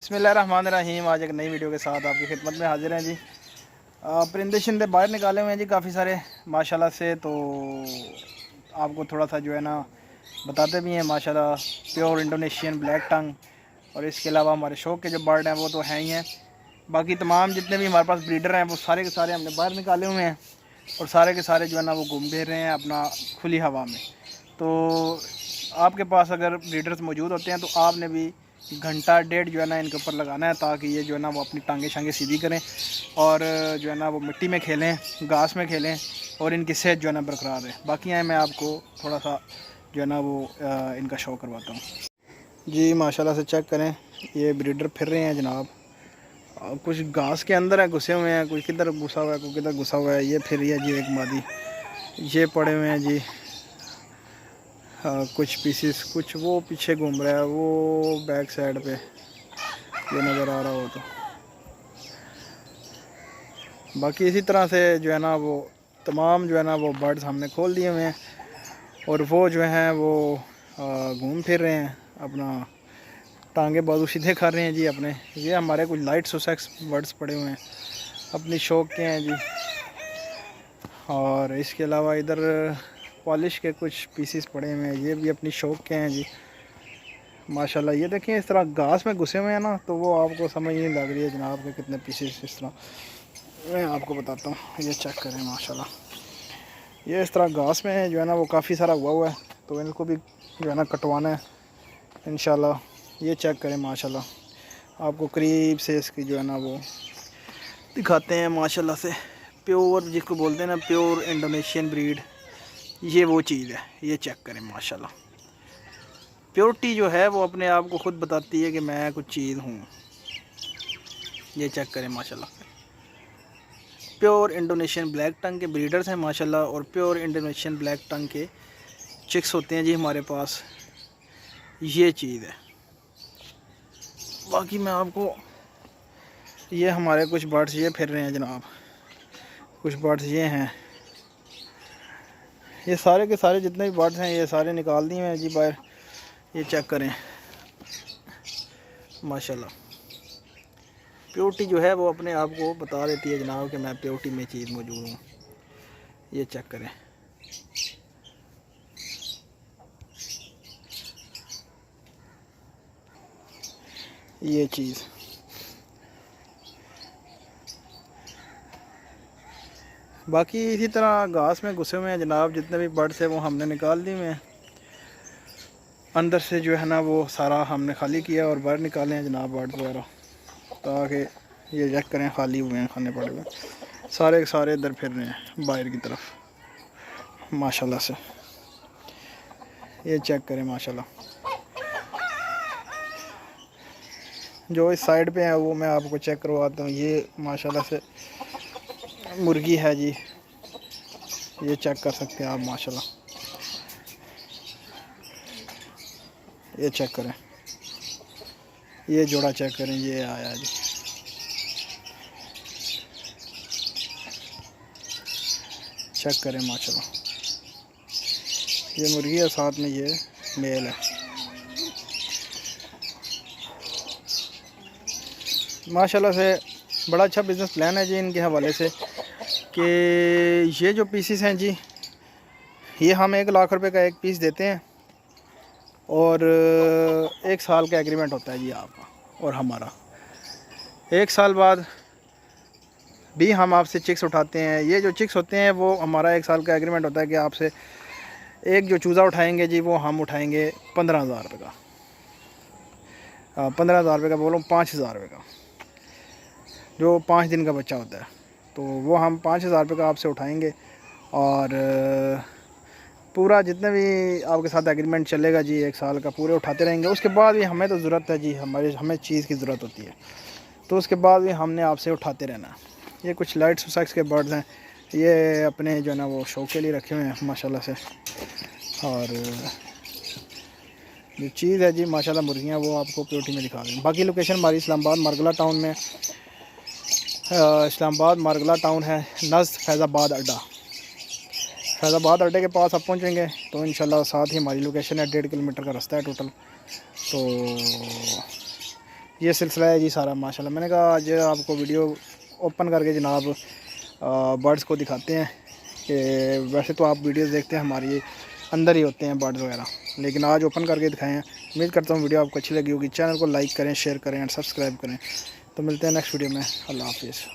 बिस्मिल्लाहिर्रहमानिर्रहीम। आज एक नई वीडियो के साथ आपकी खिदमत में हाजिर हैं जी। परिंदे शिंदे बाहर निकाले हुए हैं जी काफ़ी सारे माशाल्लाह से। तो आपको थोड़ा सा जो है ना बताते भी हैं माशाल्लाह। प्योर इंडोनेशियन ब्लैक टंग और इसके अलावा हमारे शौक के जो बर्ड हैं वो तो हैं ही हैं। बाकी तमाम जितने भी हमारे पास ब्रीडर हैं वो सारे के सारे हमने बाहर निकाले हुए हैं और सारे के सारे जो है ना वो घूम फिर रहे हैं अपना खुली हवा में। तो आपके पास अगर ब्रीडर्स मौजूद होते हैं तो आपने भी घंटा डेढ़ जो है ना इनके ऊपर लगाना है ताकि ये जो है ना वो अपनी टांगे शांगे सीधी करें और जो है ना वो मिट्टी में खेलें, घास में खेलें और इनकी सेहत जो है ना बरकरार है। बाकी हैं मैं आपको थोड़ा सा जो है ना वो इनका शो करवाता हूँ जी। माशाल्लाह से चेक करें, ये ब्रीडर फिर रहे हैं जनाब। कुछ घास के अंदर है घुसे हुए हैं, कुछ किधर घुसा हुआ है, कुछ किधर घुसा हुआ है। ये फिर रही है जी एक मादी, ये पड़े हुए हैं जी। कुछ पीसीस, कुछ वो पीछे घूम रहा है, वो बैक साइड पे ये नज़र आ रहा हो तो। बाकी इसी तरह से जो है ना वो तमाम जो है ना वो बर्ड्स हमने खोल दिए हुए हैं और वो जो हैं वो घूम फिर रहे हैं, अपना टांगे बाजू सीधे कर रहे हैं जी अपने। ये हमारे कुछ लाइट सुसेक्स बर्ड्स पड़े हुए हैं, अपनी शौक के हैं जी। और इसके अलावा इधर पॉलिश के कुछ पीसीस पड़े हुए हैं, ये भी अपनी शौक के हैं जी माशाल्लाह। ये देखें इस तरह घास में घुसे हुए हैं ना तो वो आपको समझ नहीं लग रही है जनाब के कितने पीसीस। इस तरह मैं आपको बताता हूँ, ये चेक करें माशाल्लाह। ये इस तरह घास में जो है ना वो काफ़ी सारा हुआ है तो इनको भी जो है ना कटवाना है इंशाल्लाह। ये चेक करें माशाल्लाह, आपको करीब से इसकी जो है ना वो दिखाते हैं माशाल्लाह से। प्योर जिसको बोलते हैं ना प्योर इंडोनेशियन ब्रीड, ये वो चीज़ है। ये चेक करें माशाल्लाह, प्योरिटी जो है वो अपने आप को ख़ुद बताती है कि मैं कुछ चीज़ हूँ। ये चेक करें माशाल्लाह, प्योर इंडोनेशियन ब्लैक टंग के ब्रीडर्स हैं माशाल्लाह और प्योर इंडोनेशियन ब्लैक टंग के चिक्स होते हैं जी हमारे पास। ये चीज़ है। बाकी मैं आपको ये हमारे कुछ बर्ड्स ये फिर रहे हैं जनाब, कुछ बर्ड्स ये हैं। ये सारे के सारे जितने भी बर्ड्स हैं ये सारे निकाल दिए हैं जी बाहर। ये चेक करें माशाल्लाह, प्योरिटी जो है वो अपने आप को बता देती है जनाब कि मैं प्योरिटी में चीज़ मौजूद हूँ। ये चेक करें, ये चीज़। बाकी इसी तरह घास में घुसे हुए हैं जनाब जितने भी बर्ड्स हैं वो हमने निकाल दिए हैं। अंदर से जो है ना वो सारा हमने खाली किया और बाहर निकाले हैं जनाब बर्ड्स वगैरह, ताकि ये चेक करें खाली हुए हैं, खाने पड़े हुए सारे के सारे इधर फिर रहे हैं बाहर की तरफ माशाल्लाह से। ये चेक करें माशाल्लाह, जो इस साइड पे है वो मैं आपको चेक करवाता हूँ। ये माशाल्लाह से मुर्गी है जी, ये चेक कर सकते हैं आप माशाल्लाह। ये चेक करें, ये जोड़ा चेक करें, ये आया जी। चेक करें माशाल्लाह, ये मुर्गी है साथ में ये मेल है। माशाल्लाह से बड़ा अच्छा बिज़नेस प्लान है जी इनके हवाले से कि ये जो पीसीस हैं जी ये हम 1 लाख रुपए का एक पीस देते हैं और 1 साल का एग्रीमेंट होता है जी आपका और हमारा। 1 साल बाद भी हम आपसे चिक्स उठाते हैं। ये जो चिक्स होते हैं वो हमारा 1 साल का एग्रीमेंट होता है कि आपसे एक जो चूज़ा उठाएंगे जी वो हम उठाएंगे 15,000 रुपये का। 15,000 रुपये का बोलो 5,000 रुपये का, जो 5 दिन का बच्चा होता है तो वो हम 5,000 रुपये का आपसे उठाएंगे और पूरा जितने भी आपके साथ एग्रीमेंट चलेगा जी 1 साल का पूरे उठाते रहेंगे। उसके बाद भी हमें तो ज़रूरत है जी, हमें चीज़ की ज़रूरत होती है तो उसके बाद भी हमने आपसे उठाते रहना। ये कुछ लाइट सुसेक्स के बर्ड्स हैं, ये अपने जो है ना वो शौक के लिए रखे हुए हैं माशाल्लाह से। और जो चीज़ है जी माशाल्लाह मुर्गियाँ वो आपको प्योरिटी में दिखा रहे हैं। बाकी लोकेशन हमारी इस्लामाबाद मारगला टाउन में, इस्लामाबाद मारगला टाउन है, नज़्द फैज़ाबाद अड्डा। फैज़ाबाद अड्डे के पास आप पहुँचेंगे तो इंशाल्लाह साथ ही हमारी लोकेशन है। 1.5 किलोमीटर का रास्ता है टोटल। तो ये सिलसिला है जी सारा माशाल्लाह। मैंने कहा आज आपको वीडियो ओपन करके जनाब बर्ड्स को दिखाते हैं कि वैसे तो आप वीडियोस देखते हैं हमारी अंदर ही होते हैं बर्ड्स वगैरह, लेकिन आज ओपन करके दिखाए हैं। उम्मीद करता हूँ वीडियो आपको अच्छी लगी होगी। चैनल को लाइक करें, शेयर करें एंड सब्सक्राइब करें। तो मिलते हैं नेक्स्ट वीडियो में। अल्लाह हाफिज़।